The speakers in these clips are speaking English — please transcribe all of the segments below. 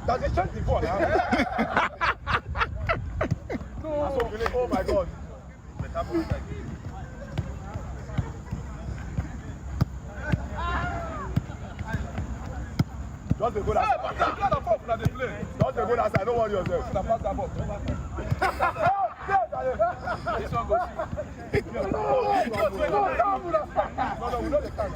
Does it change the ball now? Oh my God. Just the goal outside. Just the goal outside. Don't worry yourself. This one goes. No, we know the time.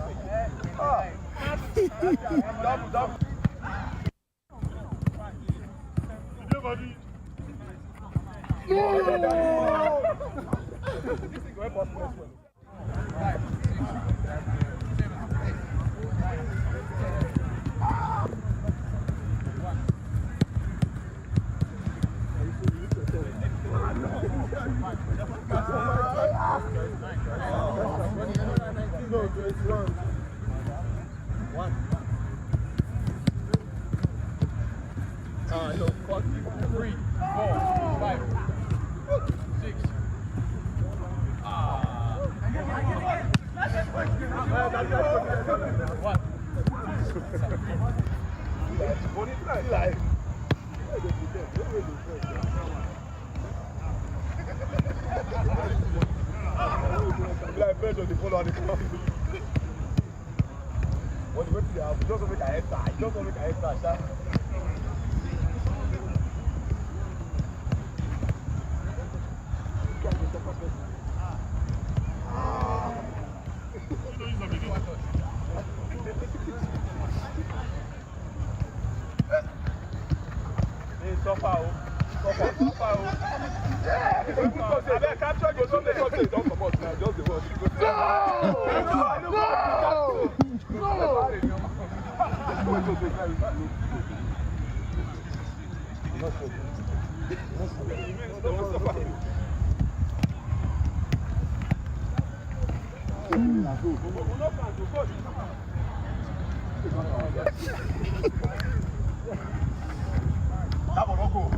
Double.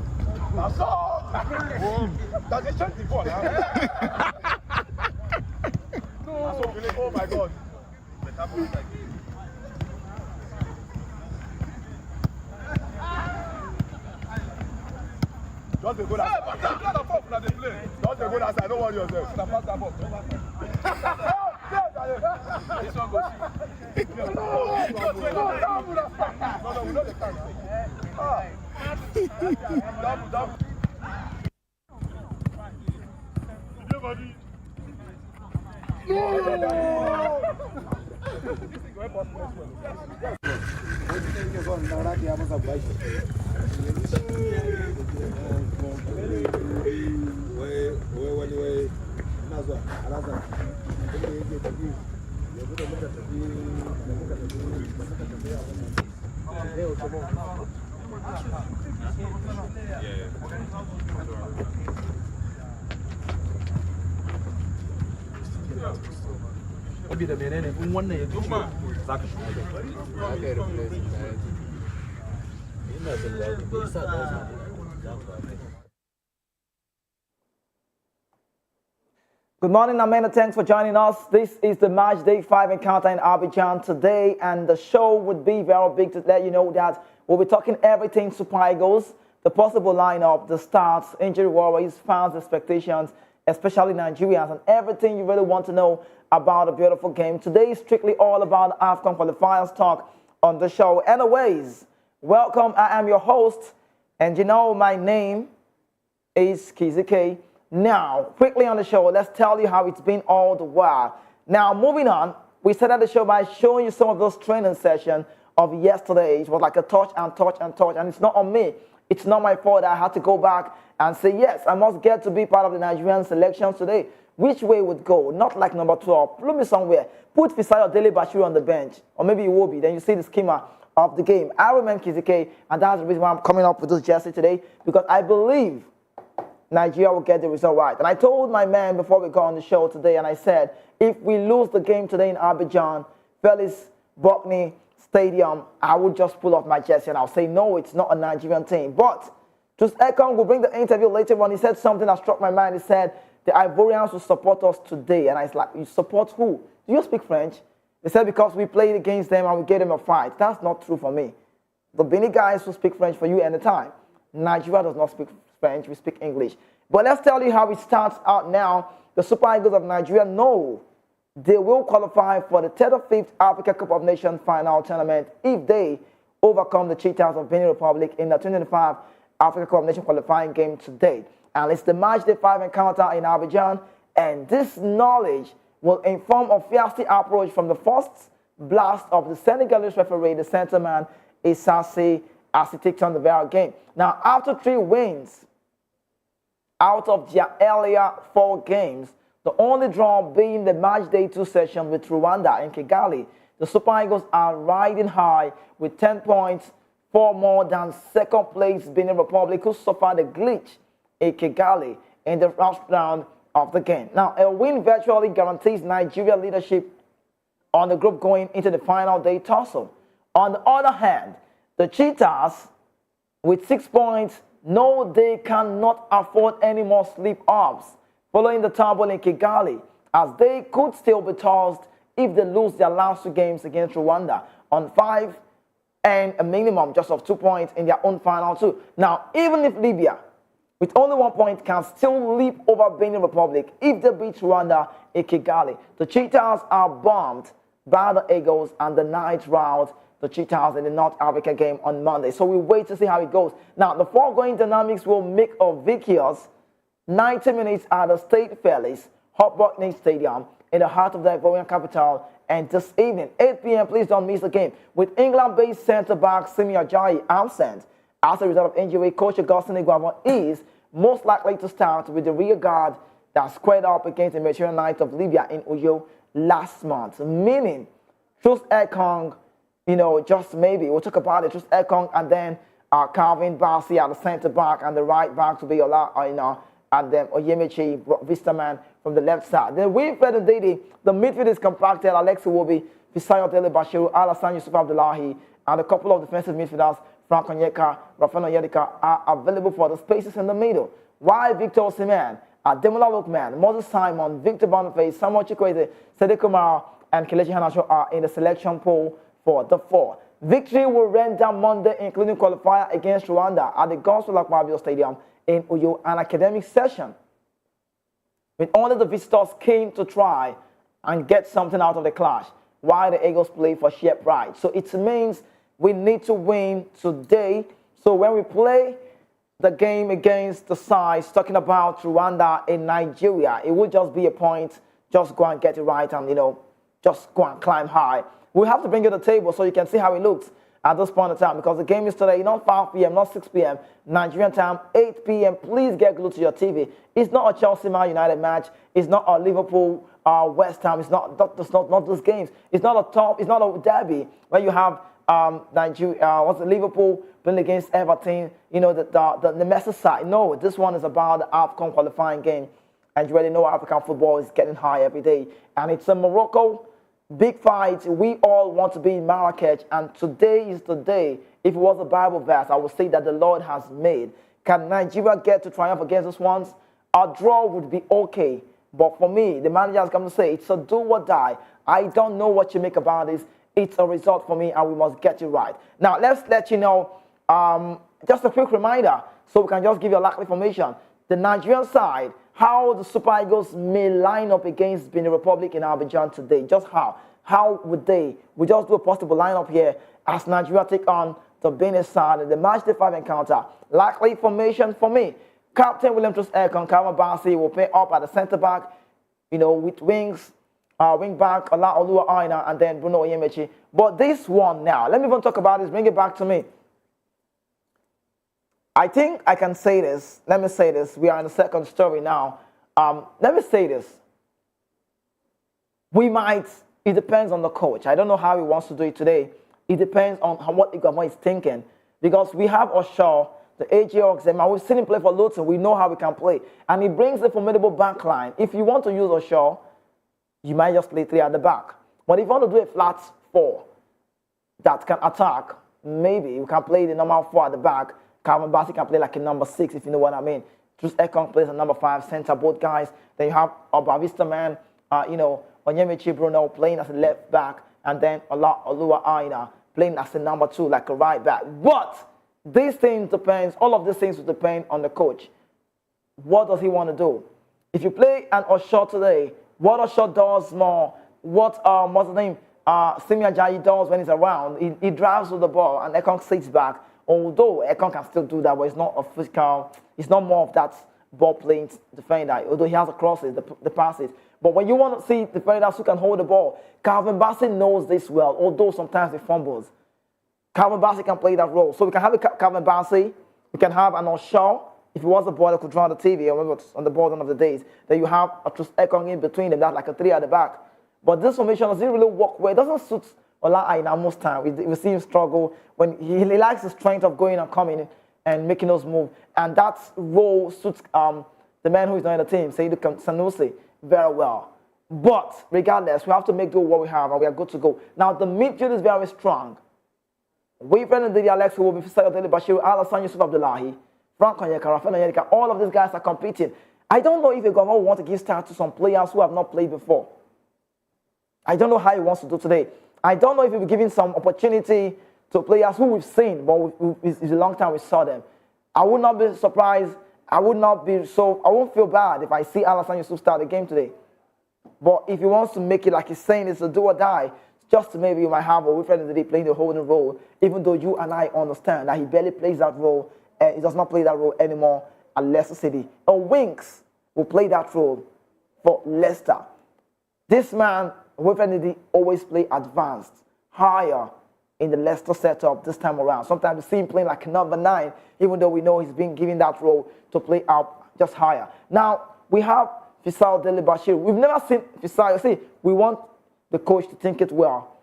Does it change the ball now? Oh my God. Just the goal outside. Just the goal outside. Don't worry yourself. This one goes. No, we know the time. Double. Good morning, Amanda. Thanks for joining us. This is the Matchday 5 encounter in Abidjan today, and the show would be very big to let you know that we'll be talking everything Super Eagles, the possible lineup, the starts, injury worries, fans' expectations, especially Nigerians, and everything you really want to know about a beautiful game. Today is strictly all about Afcon qualifiers talk on the show. Anyways, welcome. I am your host, and you know my name is Kizike. Now, quickly on the show, let's tell you how it's been all the while. Now, moving on, we started the show by showing you some of those training sessions of yesterday. It was like a touch, and it's not on me. It's not my fault. I had to go back and say, yes, I must get to be part of the Nigerian selection today. Which way would go? Not like number 12. Put me somewhere. Put Fisayo Dele Bashiru on the bench. Or maybe it will be. Then you see the schema of the game. I remember Kizike, and that's the reason why I'm coming up with this jersey today, because I believe Nigeria will get the result right. And I told my man before we got on the show today, and I said, if we lose the game today in Abidjan, Felix Buckney Stadium, I would just pull off my jersey and I'll say, no, it's not a Nigerian team. But Troost-Ekong will bring the interview later on. He said something that struck my mind. He said, the Ivorians will support us today. And I was like, you support who? Do you speak French? They said, because we played against them and we gave them a fight. That's not true for me. The Benin guys will speak French for you anytime. Nigeria does not speak French. We speak English. But let's tell you how it starts out now. The Super Eagles of Nigeria know they will qualify for the 35th Africa Cup of Nations final tournament if they overcome the Cheetahs of Benin Republic in the 2025 Africa Cup of Nations qualifying game today. And it's the Matchday 5 encounter in Abidjan. And this knowledge will inform a feisty approach from the first blast of the Senegalese referee, the center man, Isasi, as he takes on the very game. Now, after 3 wins out of their earlier 4 games, the only draw being the Matchday 2 session with Rwanda in Kigali, the Super Eagles are riding high with 10 points, 4 more than second place Benin Republic, who suffered a glitch in Kigali in the first round of the game. Now, a win virtually guarantees Nigeria leadership on the group going into the final day tussle. On the other hand, the Cheetahs, with 6 points, know they cannot afford any more slip-ups following the tumble in Kigali, as they could still be tossed if they lose their last 2 games against Rwanda on 5 and a minimum just of 2 points in their own final 2. Now, even if Libya, with only 1 point, can still leap over Benin Republic if they beat Rwanda in Kigali, the Cheetahs are bombed by the Eagles and the night round the Cheetahs in the North Africa game on Monday. So we wait to see how it goes. Now, the foregoing dynamics will make a victorious 90 minutes at the State Fairless Hopbotney Stadium in the heart of the Ivorian capital. And this evening, 8 p.m., please don't miss the game. With England-based centre-back Simi Ajayi absent as a result of injury, coach Augustin Eguavoen is most likely to start with the rear guard that squared up against the Material Knights of Libya in Uyo last month, meaning Troost-Ekong, just maybe, we'll talk about it, Troost-Ekong and then Calvin Bassey at the centre-back and the right back to be and then Oyemichi, Vistaman from the left side. Then Wilfred Ndidi, the midfield is compacted. Alexi Wobi, Fisayo Dele Bashiru, Alassane Yusuf Abdullahi, and a couple of defensive midfielders, Frank Onyeka, Rafael Onyedika, are available for the spaces in the middle. While Victor Osimhen, Ademola Lookman, Moses Simon, Victor Boniface, Samuel Chikwueze, Sadiq Kumar, and Kelechi Iheanacho are in the selection pool for the 4. Victory will render Monday, including qualifier against Rwanda at the Gospel Akpabio Stadium in Uyo, an academic session with only the visitors keen to try and get something out of the clash, while the Eagles play for sheer pride. So it means we need to win today. So when we play the game against the sides, talking about Rwanda in Nigeria, it would just be a point. Just go and get it right and, just go and climb high. We have to bring you the table so you can see how it looks at this point in time, because the game is today, not 5 p.m., not 6 p.m., Nigerian time, 8 p.m. Please get glued to your TV. It's not a Chelsea-Man United match. It's not a Liverpool West Ham. It's not those games. It's not a derby where you have Liverpool playing against Everton, the Messi side. No, this one is about the Afcon qualifying game. And you already know African football is getting high every day. And it's a Morocco big fight. We all want to be in Marrakech, and today is the day. If it was a Bible verse, I would say that the Lord has made. Can Nigeria get to triumph against this ones? A draw would be okay. But for me, the manager has come to say, it's a do or die. I don't know what you make about this. It's a result for me, and we must get it right. Now, let's let you know, just a quick reminder, so we can just give you a lot of information. The Nigerian side, how the Super Eagles may line up against Benin Republic in Abidjan today. Just how? How would they? We just do a possible lineup here as Nigeria take on the Benin side in the Matchday 5 encounter. Likely formation for me. Captain William Troost-Ekong, Calvin Bassey will play up at the centre-back, with wings, wing-back, Ola Oluwa Aina, and then Bruno Oyemichi. But this one now, let me even talk about this, bring it back to me. I think I can say this. Let me say this. We are in the second story now. Let me say this. It depends on the coach. I don't know how he wants to do it today. It depends on what Eguavoen is thinking. Because we have Osho, the AJ Oxema. We've seen him play for Luton. We know how we can play. And he brings a formidable back line. If you want to use Osho, you might just play 3 at the back. But if you want to do a flat 4 that can attack, maybe you can play the normal 4 at the back Calvin Bassey can play like a number 6, if you know what I mean. Troost-Ekong plays a number 5 center, both guys. Then you have Obavista man, Onyemaechi Bruno playing as a left back, and then Olua Aina playing as a number 2, like a right back. But these things depends, all of these things will depend on the coach. What does he want to do? If you play an Osho today, what Osho does more, what's the name? Simi Ajayi does when he's around, he drives with the ball and Ekong sits back. Although Ekong can still do that, but it's not a physical, it's not more of that ball playing defender, although he has the crosses, the passes. But when you want to see defenders who can hold the ball, Calvin Bassey knows this well, although sometimes he fumbles. Calvin Bassey can play that role. So we can have a Calvin Bassey, we can have an Osho, if he was the boy that could draw on the TV, I remember on the board one of the days, then you have a Troost-Ekong in between them, that's like a 3 at the back. But this formation doesn't really work well. It doesn't suit Ola Aina most time. We see him struggle when he likes the strength of going and coming and making those moves. And that role suits the man who is not in the team, Seydou Sanusi, very well. But regardless, we have to make do what we have and we are good to go. Now the midfield is very strong. Wilfred Ndidi Alex will be Fisayo Bashir, Alassane Yusuf Abdullahi, Frank Onyeka, Rafael Onyeka, all of these guys are competing. I don't know if Eguavoen want to give start to some players who have not played before. I don't know how he wants to do today. I don't know if he'll be giving some opportunity to players who we've seen, but it's a long time we saw them. I would not be surprised. I won't feel bad if I see Alassane Yusuf start the game today. But if he wants to make it like he's saying it's a do or die, just maybe you might have a Wilfred Ndidi playing the holding role, even though you and I understand that he barely plays that role, and he does not play that role anymore at Leicester City. Winks will play that role for Leicester. This man, Wilfred Ndidi, always play advanced, higher in the Leicester setup this time around. Sometimes you see him playing like number 9, even though we know he's been given that role to play out just higher. Now, we have Fisayo Dele Bashir. We've never seen Fisayo. See, we want the coach to think it well.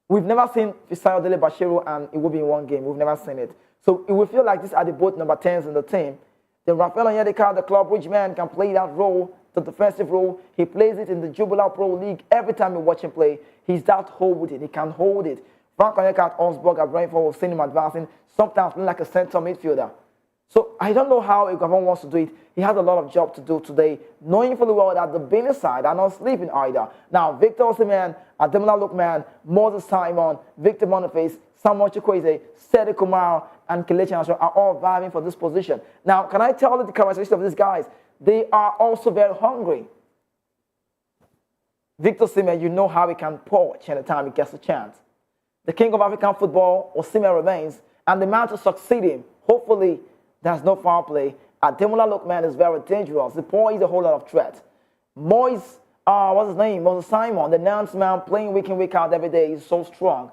We've never seen Fisayo Dele Bashir and it will be in one game. We've never seen it. So it will feel like these are the both number 10s in the team. Then Rafael Onyeka, the club rich man, can play that role, the defensive role. He plays it in the Jubilee Pro League. Every time you watch him play, he's that holding. He can hold it. Frank Onyeka at Augsburg, at Brentford, we've seen him advancing, sometimes playing like a center midfielder. So I don't know how Eguavoen wants to do it. He has a lot of job to do today, knowing fully well that the Benin side are not sleeping either. Now, Victor Osimhen, Ademola Lookman, Moses Simon, Victor Boniface, Samuel Chukwueze, Sede Kumar, and Kelechi Iheanacho are all vying for this position. Now, can I tell you the characteristics of these guys? They are also very hungry. Victor Osimhen, you know how he can poach anytime he gets a chance. The king of African football, Osimhen, remains, and the man to succeed him, hopefully, there's no foul play. Ademola Lookman is very dangerous. The boy is a whole lot of threat. Moise, what's his name? Moses Simon, the Nance man, playing week in, week out every day, is so strong.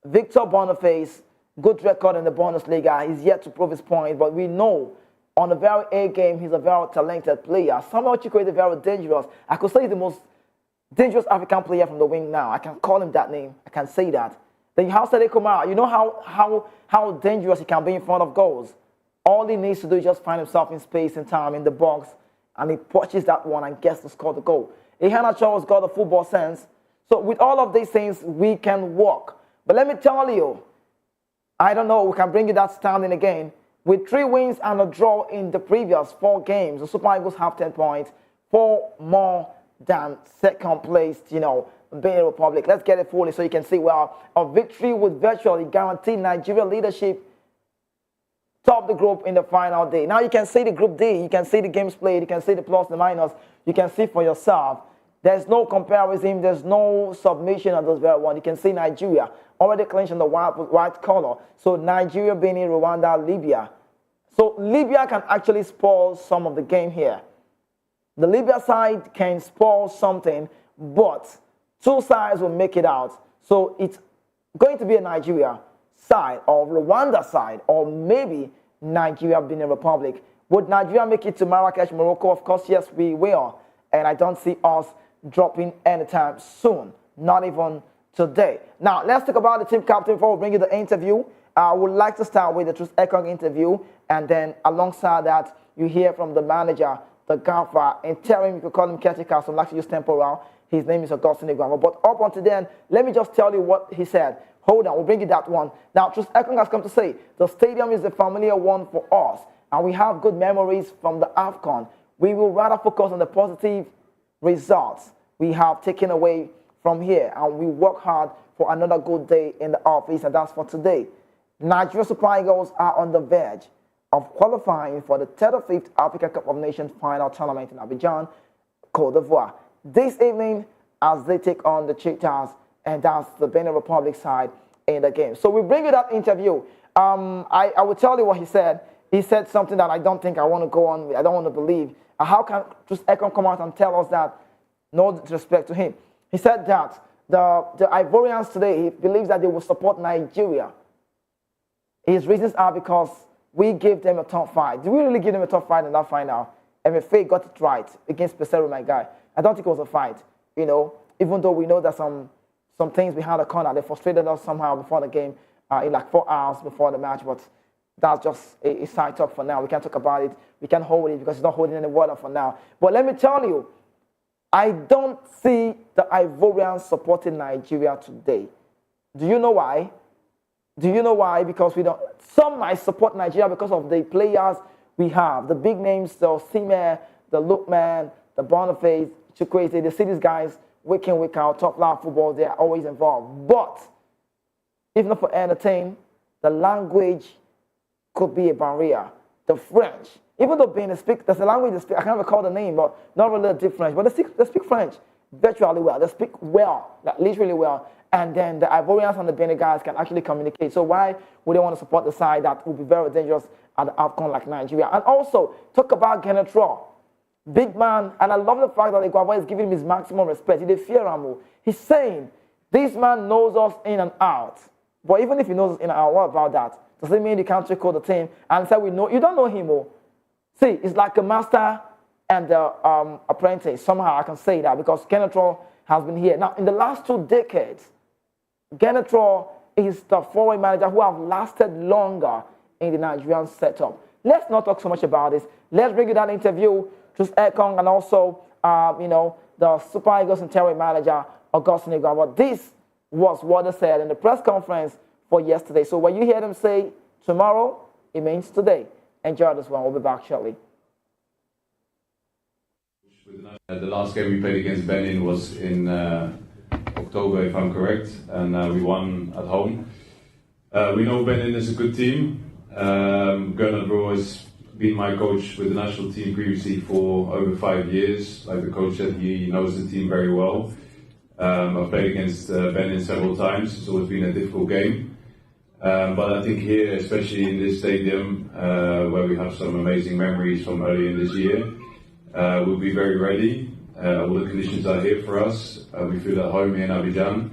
Victor Boniface, good record in the Bundesliga. He's yet to prove his point, but we know on the very A game, he's a very talented player. Samuel Chukwueze is very dangerous. I could say he's the most dangerous African player from the wing now. I can call him that name. I can say that. Then you have Sede Kumar. You know how dangerous he can be in front of goals. All he needs to do is just find himself in space and time in the box, and he punches that one and gets to score the goal. Iheanacho has got the football sense. So with all of these things, we can work. But let me tell you, I don't know, we can bring you that standing again. With 3 wins and a draw in the previous 4 games, the Super Eagles have 10 points, 4 more than second place, Benin Republic. Let's get it fully so you can see, well, a victory would virtually guarantee Nigeria leadership, top the group in the final day. Now you can see the Group D, you can see the games played, you can see the plus, the minus, you can see for yourself. There's no comparison, there's no submission of those very one. You can see Nigeria already clinched on the white color. So Nigeria, Benin, Rwanda, Libya. So Libya can actually spoil some of the game here. The Libya side can spoil something, but 2 sides will make it out. So it's going to be a Nigeria side or Rwanda side, or maybe Nigeria, Benin Republic. Would Nigeria make it to Marrakesh, Morocco? Of course, yes, we will. And I don't see us dropping anytime soon, not even today. Now, let's talk about the team captain before we bring you the interview. I would like to start with the Troost-Ekong interview, and then alongside that, you hear from the manager, the gaffer, interim, you could call him caretaker, so I'd like to use temporal. His name is Augustine Eguavoen. But up until then, let me just tell you what he said. Hold on, we'll bring you that one. Now, Troost-Ekong has come to say the stadium is a familiar one for us, and we have good memories from the Afcon. We will rather focus on the positive results we have taken away from here, and we work hard for another good day in the office, and that's for today. Nigeria Super Eagles are on the verge of qualifying for the 35th Africa Cup of Nations final tournament in Abidjan, Côte d'Ivoire, this evening as they take on the Cheetahs, and that's the Benin Republic side in the game. So we bring you that interview. I will tell you what he said. He said something that I don't think I want to go on with. I don't want to believe. How can Troost-Ekong come out and tell us that? No disrespect to him. He said that the Ivorians today, he believes that they will support Nigeria. His reasons are because we gave them a tough fight. Did we really give them a tough fight in that final? MFA got it right against Pesero, my guy. I don't think it was a fight, you know, even though we know that some things behind the corner, they frustrated us somehow before the game, in like 4 hours before the match, but that's just a side talk for now. We can't talk about it. We can't hold it because it's not holding any water for now. But let me tell you, I don't see the Ivorians supporting Nigeria today. Do you know why? Do you know why? Because we don't. Some might support Nigeria because of the players we have, the big names, the Osimhen, the Lookman, the Boniface, Chukwueze. They see these guys week in, week out, top level football. They are always involved. But if not for entertain, the language could be a barrier. The French, even though Benin speak, there's a language they speak. I can't recall the name, but not really deep French. But they speak French virtually well. They speak well, like literally well. And then the Ivorians and the Benin guys can actually communicate. So why would they want to support the side that would be very dangerous at the Afcon like Nigeria? And also, talk about Gernot Rohr. Big man, and I love the fact that Eguavoen is giving him his maximum respect. He didn't fear him. He's saying, this man knows us in and out. But even if he knows us in and out, what about that? Does it mean you can't trick the team and say we know? You don't know him. See, it's like a master and the apprentice. Somehow I can say that because Gernot Rohr has been here. Now, in the last 2 decades, Gernot Rohr is the foreign manager who have lasted longer in the Nigerian setup. Let's not talk so much about this. Let's bring you that interview, Troost-Ekong, and also, you know, the Super Eagles interim manager, Augustine Eguavoen. This was what they said in the press conference for yesterday. So when you hear them say tomorrow, it means today. Enjoy this one. We'll be back shortly. The last game we played against Benin was in October, if I'm correct, and we won at home. We know Benin is a good team. Gernot Rohr has been my coach with the national team previously for over 5 years. Like the coach said, he knows the team very well. I've played against Benin several times. It's always been a difficult game. But I think here, especially in this stadium, where we have some amazing memories from earlier in this year, we'll be very ready. All the conditions are here for us. We feel at home here in Abidjan.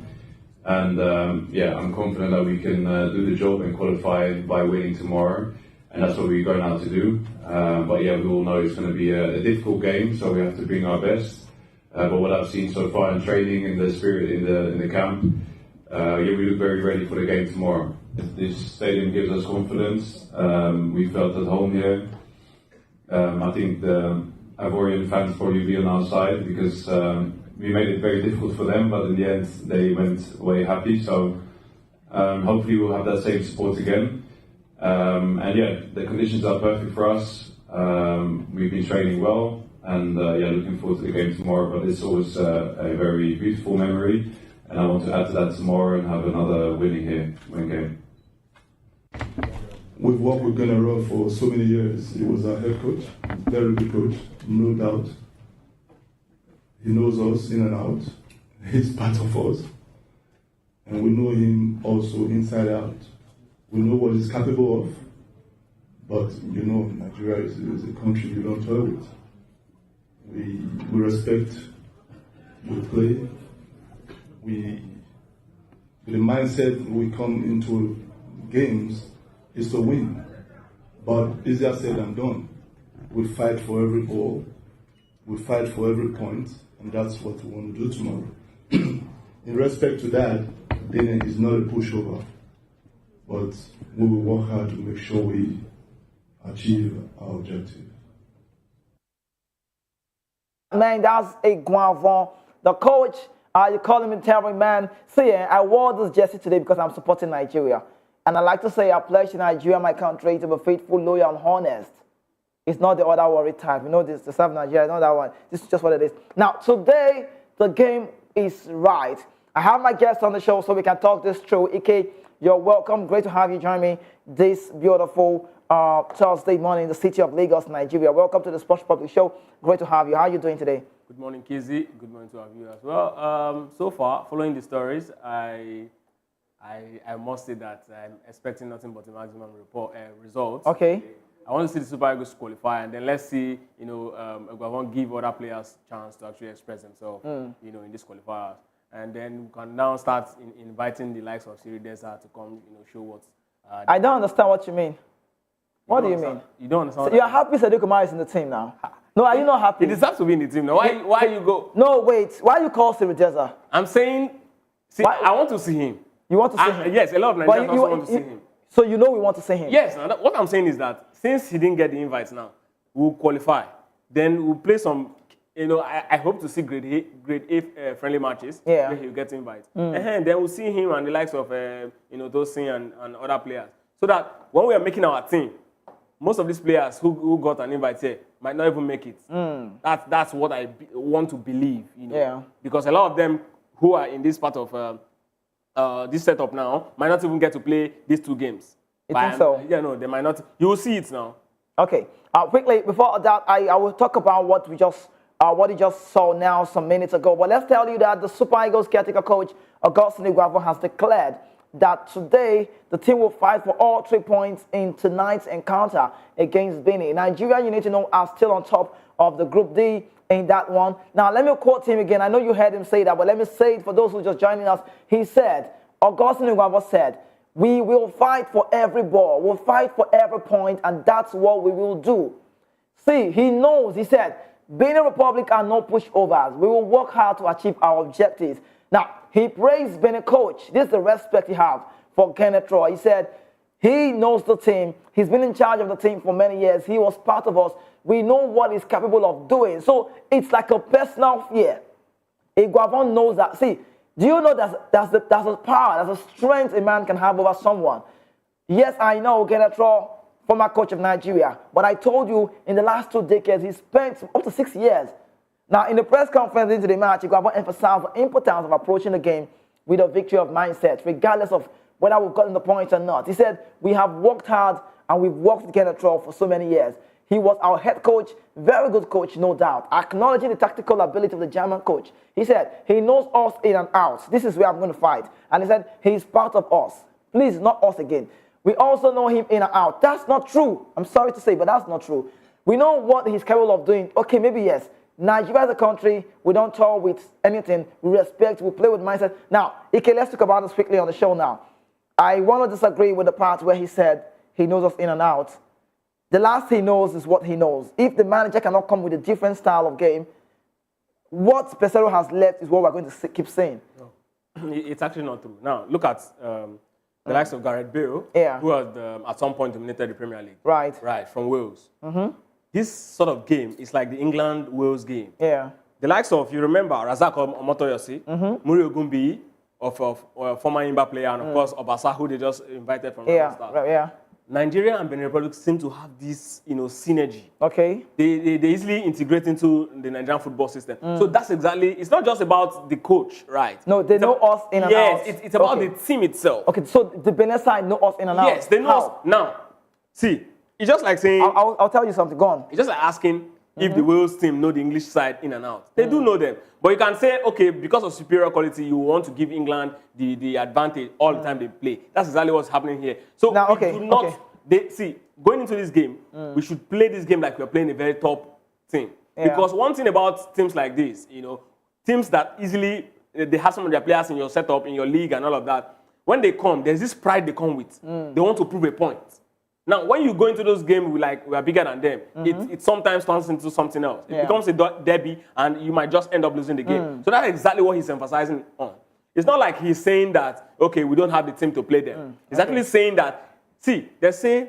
And yeah, I'm confident that we can do the job and qualify by winning tomorrow. And that's what we're going out to do. But yeah, we all know it's going to be a difficult game, so we have to bring our best. But what I've seen so far in training, in the spirit in the camp, yeah, we look very ready for the game tomorrow. This stadium gives us confidence. We felt at home here. I think the Ivorian fans probably be on our side because we made it very difficult for them, but in the end they went away happy. So hopefully we'll have that same support again. And yeah, the conditions are perfect for us. We've been training well, and yeah, looking forward to the game tomorrow. But it's always a very beautiful memory, and I want to add to that tomorrow and have another win game. We've worked with Gernot Rohr for so many years. He was our head coach, very good coach, no doubt. He knows us in and out. He's part of us. And we know him also inside out. We know what he's capable of. But, you know, Nigeria is a country you don't toy with. We respect, we play. The mindset we come into games is to win. But easier said than done. We fight for every ball. We fight for every point. And that's what we want to do tomorrow. In respect to that, Benin is not a pushover. But we will work hard to make sure we achieve our objective. Man, that's Eguavoen, the coach You calling me terrible, man? See, I wore this jersey today because I'm supporting Nigeria. And I like to say I pledge to Nigeria, my country, to be faithful, loyal, and honest. It's not the other worry type. You know this, to serve Nigeria, not that one. This is just what it is. Now, today, the game is right. I have my guest on the show so we can talk this through. Ike, you're welcome. Great to have you join me this beautiful Thursday morning in the city of Lagos, Nigeria. Welcome to the Sports Public Show. Great to have you. How are you doing today? Good morning, Kizzy. Good morning to our viewers as well. So far, following the stories, I must say that I'm expecting nothing but a maximum results. Okay. I want to see the Super Eagles qualify, and then let's see, Eguavoen give other players chance to actually express themselves, in this qualifiers. And then we can now start inviting the likes of Cheetahs to come, show what. I don't understand what you mean. What do you mean? You don't understand. So you're happy Sadio Kumar is in the team now? No, are you not happy? He deserves to be in the team now. Why you go? No, wait. Why you call Cheetahs? I'm saying, I want to see him. You want to see him? Yes, a lot of Nigerians also want to see him. So you know we want to see him? Yes. What I'm saying is that since he didn't get the invites now, we'll qualify. Then we'll play some, I hope to see grade A friendly matches where he'll get invites. And then we'll see him and the likes of, Tosin and other players. So that when we are making our team, most of these players who got an invite here might not even make it. That's what I want to believe, Because a lot of them who are in this part of this setup now might not even get to play these 2 games. You think so? Yeah, no, they might not. You will see it now. Okay. Quickly, before that, I will talk about what you just saw now some minutes ago. But let's tell you that the Super Eagles caretaker coach, Eguavoen, has declared that today the team will fight for all 3 points in tonight's encounter against Benin. Nigeria, you need to know, are still on top of the Group D in that one. Now, let me quote him again. I know you heard him say that, but let me say it for those who are just joining us. He said, Eguavoen said, we will fight for every ball. We'll fight for every point, and that's what we will do. See, he knows, he said, Benin Republic are no pushovers. We will work hard to achieve our objectives. Now, he praised Benin coach. This is the respect he has for Gernot Rohr. He said, he knows the team. He's been in charge of the team for many years. He was part of us. We know what he's capable of doing. So it's like a personal fear. Eguavoen knows that. See, do you know that's a power, that's a strength a man can have over someone? Yes, I know Gernot Rohr, former coach of Nigeria. But I told you, in the last 2 decades, he spent up to 6 years. Now, in the press conference into the match, Eguavoen emphasized the importance of approaching the game with a victory of mindset, regardless of whether we've gotten the points or not. He said, we have worked hard and we've worked with Gernot Rohr for so many years. He was our head coach, very good coach, no doubt. Acknowledging the tactical ability of the German coach. He said, he knows us in and out. This is where I'm going to fight. And he said, he's part of us. Please, not us again. We also know him in and out. That's not true. I'm sorry to say, but that's not true. We know what he's capable of doing. Okay, maybe yes. Nigeria as a country, we don't talk with anything. We respect, we play with mindset. Now, Ike, let's talk about this quickly on the show now. I want to disagree with the part where he said he knows us in and out. The last he knows is what he knows. If the manager cannot come with a different style of game, what Pesero has left is what we're going to keep saying. No. It's actually not true. Now, look at the likes of Gareth Bale, who had at some point dominated the Premier League. Right, from Wales. This sort of game is like the England-Wales game. Yeah. The likes of, you remember, Razak Omotoyosi, Muri Ogumbi, of former Imba player, and of course, Obasa, who they just invited from the start. Yeah. Nigeria and Benin Republic seem to have this, synergy. Okay. They easily integrate into the Nigerian football system. So that's exactly, it's not just about the coach, right? No, they know us in and out. Yes, it's about the team itself. Okay, so the Benin side know us in and out. Yes, they know us. Now, see, it's just like saying... I'll tell you something, go on. It's just like asking if the Wales team know the English side in and out. They do know them. But you can say, okay, because of superior quality, you want to give England the advantage all the time they play. That's exactly what's happening here. So now, we do not... See, going into this game, we should play this game like we're playing a very top team. Because one thing about teams like this, teams that easily, they have some of their players in your setup, in your league and all of that, when they come, there's this pride they come with. They want to prove a point. Now, when you go into those games, we are bigger than them, it sometimes turns into something else. It becomes a derby, and you might just end up losing the game. So that's exactly what he's emphasizing on. It's not like he's saying that, okay, we don't have the team to play them. He's actually saying that, see, they say,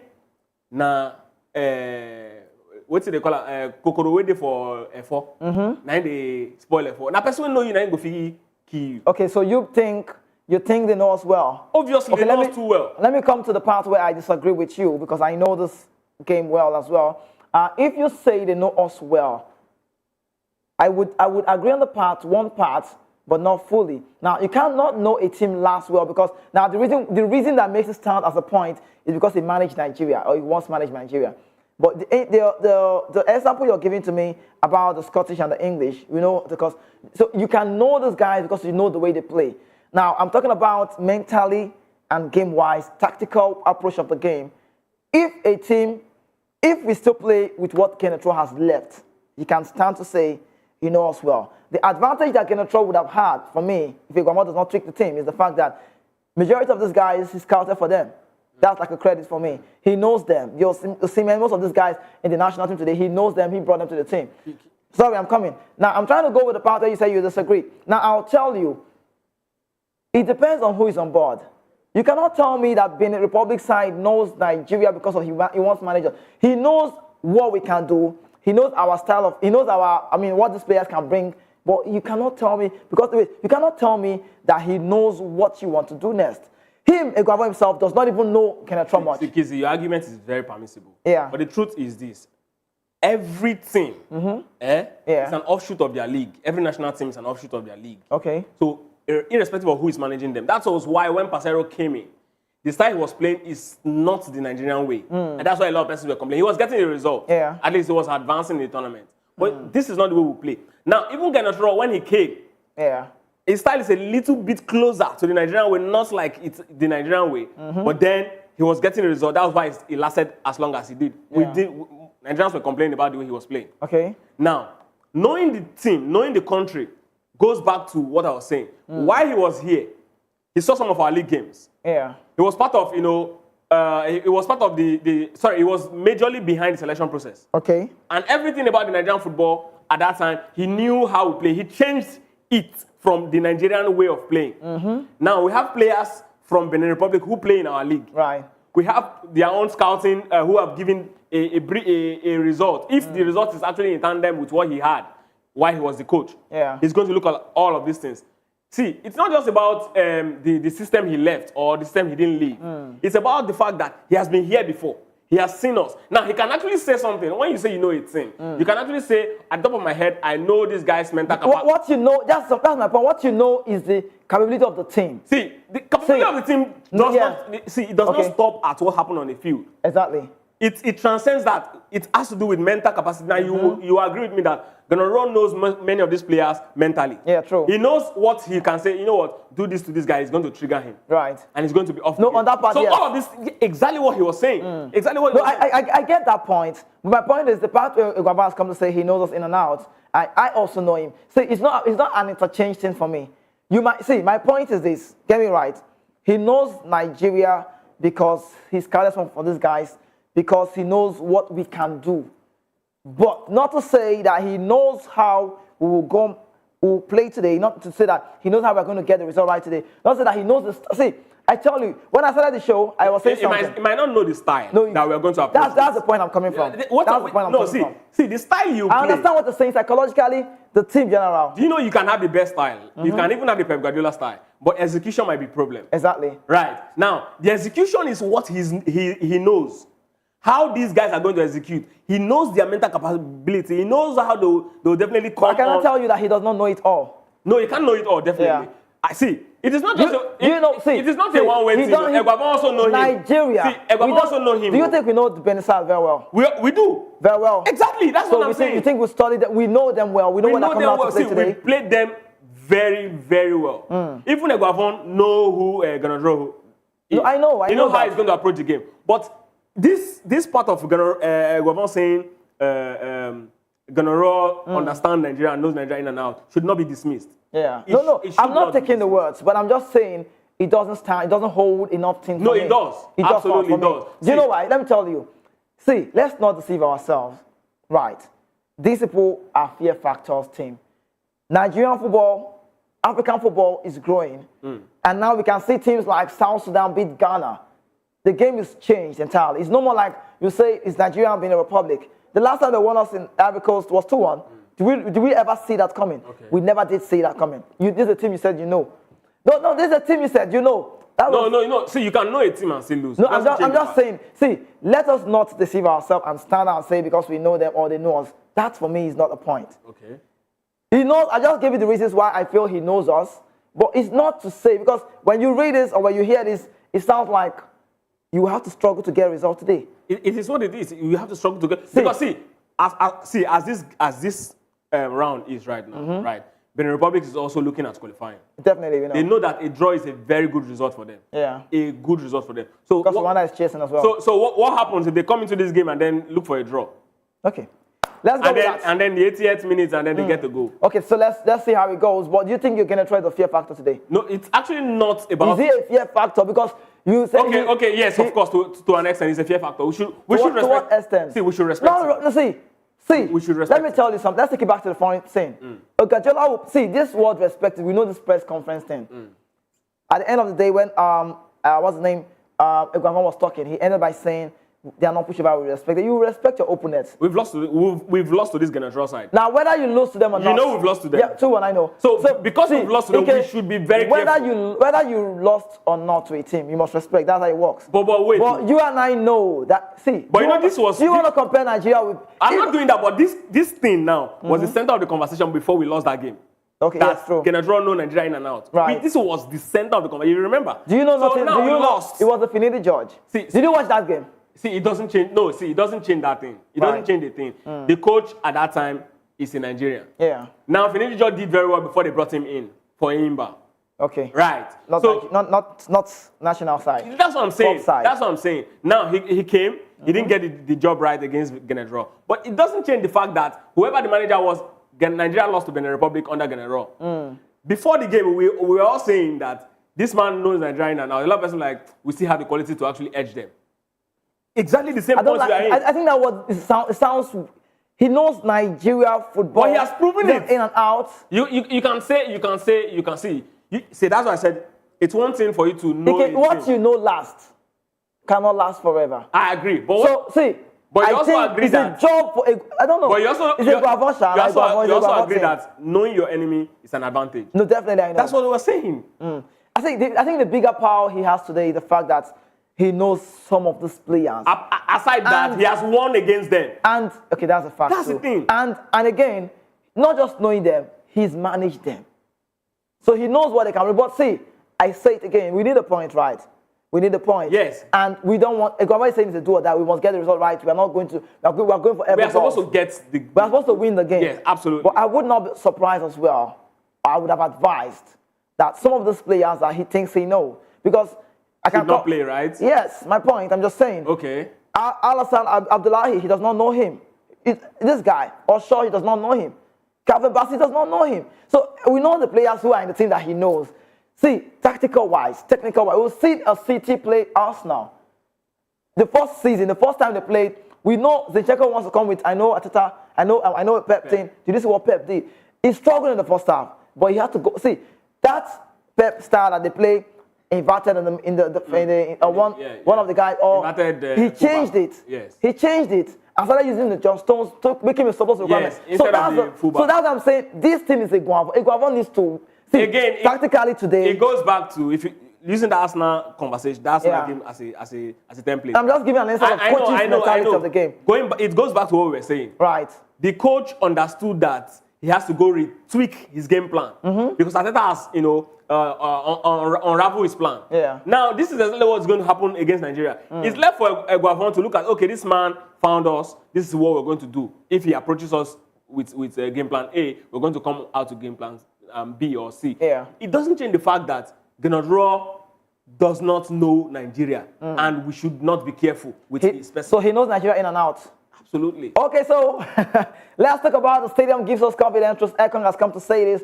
what's it they call it? Kokoro wait for F4. Now they spoil F4. Now, person know you now go kill kill you. Okay, so you think they know us well? Obviously, Okay, they know us too well. Let me come to the part where I disagree with you because I know this game well as well. If you say they know us well, I would agree on one part, but not fully. Now, you cannot know a team last well because now the reason that makes it stand as a point is because he managed Nigeria or he once managed Nigeria. But the example you're giving to me about the Scottish and the English, because so you can know those guys because you know the way they play. Now, I'm talking about mentally and game-wise, tactical approach of the game. If we still play with what Gernot has left, you can stand to say, you know us well. The advantage that Gernot would have had for me, if Eguavoen does not trick the team, is the fact that majority of these guys, he scouted for them. That's like a credit for me. He knows them. You'll see most of these guys in the national team today, he knows them, he brought them to the team. Sorry, I'm coming. Now, I'm trying to go with the part where you say you disagree. Now, I'll tell you, it depends on who is on board. You cannot tell me that Benin Republic side knows Nigeria because he wants manager. He knows what we can do. He knows our style of, what these players can bring. But you cannot tell me, you cannot tell me that he knows what you want to do next. Eguavoen himself does not even know Gernot much. Because your argument is very permissible. Yeah. But the truth is this. Every team is an offshoot of their league. Every national team is an offshoot of their league. Okay. So, irrespective of who is managing them. That was why when Pasero came in, the style he was playing is not the Nigerian way. And that's why a lot of persons were complaining. He was getting a result. Yeah. At least he was advancing in the tournament. But this is not the way we play. Now, even Gernot, when he came, his style is a little bit closer to the Nigerian way, not like it's the Nigerian way. But then he was getting a result. That was why it lasted as long as he did. Nigerians were complaining about the way he was playing. Okay. Now, knowing the team, knowing the country, goes back to what I was saying. While he was here, he saw some of our league games. Yeah. He was part of, he was part of he was majorly behind the selection process. Okay. And everything about the Nigerian football at that time, he knew how we play. He changed it from the Nigerian way of playing. Now, we have players from Benin Republic who play in our league. Right. We have their own scouting who have given a result. If the result is actually in tandem with what he had while he was the coach, he's going to look at all of these things. See, it's not just about the system he left or the system he didn't leave. It's about the fact that he has been here before. He has seen us. Now, he can actually say something. When you say you know a thing, you can actually say, at the top of my head, I know this guy's mental capacity. What you know, that's my point. What you know is the capability of the team. See, the capability of the team does not stop at what happened on the field. Exactly. It transcends that. It has to do with mental capacity. Now, you agree with me that Gernot knows many of these players mentally. Yeah, true. He knows what he can say. You know what? Do this to this guy. It's going to trigger him. Right. And he's going to be off. No, on that part, so all of this, exactly what he was saying. Exactly what he was saying. I get that point. But my point is the part where Eguavoen has come to say he knows us in and out. I also know him. See, it's not an interchange thing for me. You might see. My point is this. Get me right. He knows Nigeria because he's scouted for these guys because he knows what we can do. But not to say that he knows how we will play today, not to say that he knows how we're going to get the result right today. Not to say that he knows this. See, I tell you, when I started the show, I was saying something. He might not know the style that we're going to approach. That's the point I'm coming from. See, the style you play. I understand what you're saying psychologically, the team general. Do you know you can have the best style? You can even have the Pep Guardiola style. But execution might be a problem. Exactly. Right. Now, the execution is what he knows. How these guys are going to execute. He knows their mental capability. He knows how they'll definitely come on. I cannot tell you that he does not know it all. No, you can't know it all, definitely. Yeah. I see. It is not just it is not a one-way thing. Eguavoen also know him. Nigeria. See, Eguavoen also know him. Do you think we know the Benin side very well? We do. Very well. Exactly. That's what I'm saying. You think we studied that? We know them well. We know when they're coming out to play today. We played them very, very well. Even Eguavoen know who Gernot is. I know. You know how he's going to approach the game. But this part of Eguavoen saying Gernot understands Nigeria and knows Nigeria in and out should not be dismissed. Yeah. No. I'm not taking the words, but I'm just saying it doesn't stand. It doesn't hold enough things. No, it does. It absolutely does. Do you know why? Let me tell you. See, let's not deceive ourselves. Right. These people are fear factors team. Nigerian football, African football is growing. And now we can see teams like South Sudan beat Ghana. The game is changed entirely. It's no more like you say it's Nigeria being a republic. The last time they won us in Ivory Coast was 2-1. Do Did we ever see that coming? Okay. We never did see that coming. This is a team you said you know. No, this is a team you said you know. No. See, you can know a team and still lose. No, I'm just saying. See, let us not deceive ourselves and stand out and say because we know them or they know us. That for me is not the point. Okay. He knows. I just gave you the reasons why I feel he knows us, but it's not to say because when you read this or when you hear this, it sounds like you have to struggle to get a result today. It is what it is. You have to struggle to get because as this round is right now, right? Benin Republic is also looking at qualifying. Definitely, you know. They know that a draw is a very good result for them. Yeah. A good result for them. So because Rwanda is chasing as well. So what happens if they come into this game and then look for a draw? Okay. Let's go with that. And then the 88th minutes and then they get the goal. Okay, so let's see how it goes. But do you think you're going to try the fear factor today? No, it's actually not about... Is it a fear factor? Because you said... Okay, yes, of course, to an extent, it's a fear factor. We should respect... To what extent? See, we should respect... No, see, we should respect. Let me tell you something. Let's take it back to the foreign thing. Okay, see, this word respected, we know this press conference thing. At the end of the day, when, what's the name, Eguavoen was talking, he ended by saying, they are not pushover, we respect it. You respect your opponents. We've lost to this Gernot side. Now, whether you lose to them or not... You know we've lost to them. Yeah, 2-1, I know. So because we've lost to them, we should be very careful. Whether you lost or not to a team, you must respect. That's how it works. But wait. But you and I know that... See, but you know this was... You want to compare Nigeria with... I'm not doing that, but this thing now was the center of the conversation before we lost that game. Okay, that's true. Gernot no Nigeria in and out. Right. This was the center of the conversation. You remember? Do you know nothing? Now Do you lost. It was the finity judge. Did you watch that game? See, it doesn't change. No, see, it doesn't change that thing. It doesn't change the thing. The coach at that time is in Nigeria. Yeah. Now, Finidi George did very well before they brought him in for Imba. Okay. Right. Not national side. That's what I'm saying. Side. That's what I'm saying. Now he came. He didn't get the job right against Gernot. But it doesn't change the fact that whoever the manager was, Nigeria lost to Benin Republic under Gernot. Before the game, we were all saying that this man knows Nigeria, and now a lot of people like we still have the quality to actually edge them. Exactly the same point we are in. I think that it sounds. He knows Nigeria football. But he has proven it in and out. You can see. See, that's why I said it's one thing for you to know. What you know last cannot last forever. I agree. But I you also think agree it's that a job for. I don't know. But you also agree that knowing your enemy is an advantage. No, definitely I know. That's what we were saying. I think the bigger power he has today is the fact that he knows some of these players. Aside that, he has won against them. And okay, that's a fact. That's the thing. And again, not just knowing them, he's managed them. So he knows what they can do. But see, I say it again, we need a point, right? We need a point. Yes. And we don't want. Eguavoen is saying it's a do or that. We must get the result right. We are not going to. We are going for every. We are supposed to get the. We are supposed to win the game. Yes, absolutely. But I would not be surprised as well. I would have advised that some of those players that he thinks he knows, because I can not play, right? Yes, my point. I'm just saying. Okay. Alassane Abdullahi, he does not know him. This guy, Osho, he does not know him. Calvin Bassey does not know him. So we know the players who are in the team that he knows. See, tactical-wise, technical-wise, we'll see a City play Arsenal. The first season, the first time they played, we know Zinchenko wants to come with, I know Ateta, I know Pep team. Did you see what Pep did? He struggled in the first half, but he had to go. See, that Pep style that they play, inverted one of the guys, he changed it. Yes. He changed it and started using the John Stones to make him a supposed requirement. Yes, so that's what I'm saying. This team is Eguavoen. Eguavoen needs to see again tactically today. It goes back to if you using the Arsenal conversation, that's game as a template. I'm just giving an answer of coaching mentality of the game. It goes back to what we were saying. Right. The coach understood that he has to go tweak his game plan because Ateta has, unravel his plan. Yeah. Now, this is exactly what's going to happen against Nigeria. It's left for Eguavoen to look at, okay, this man found us. This is what we're going to do. If he approaches us with game plan A, we're going to come out to game plans B or C. Yeah. It doesn't change the fact that Rohr does not know Nigeria, and we should not be careful with his specific. So he knows Nigeria in and out. Absolutely. Okay, so let's talk about the stadium gives us confidence. Troost-Ekong has come to say this.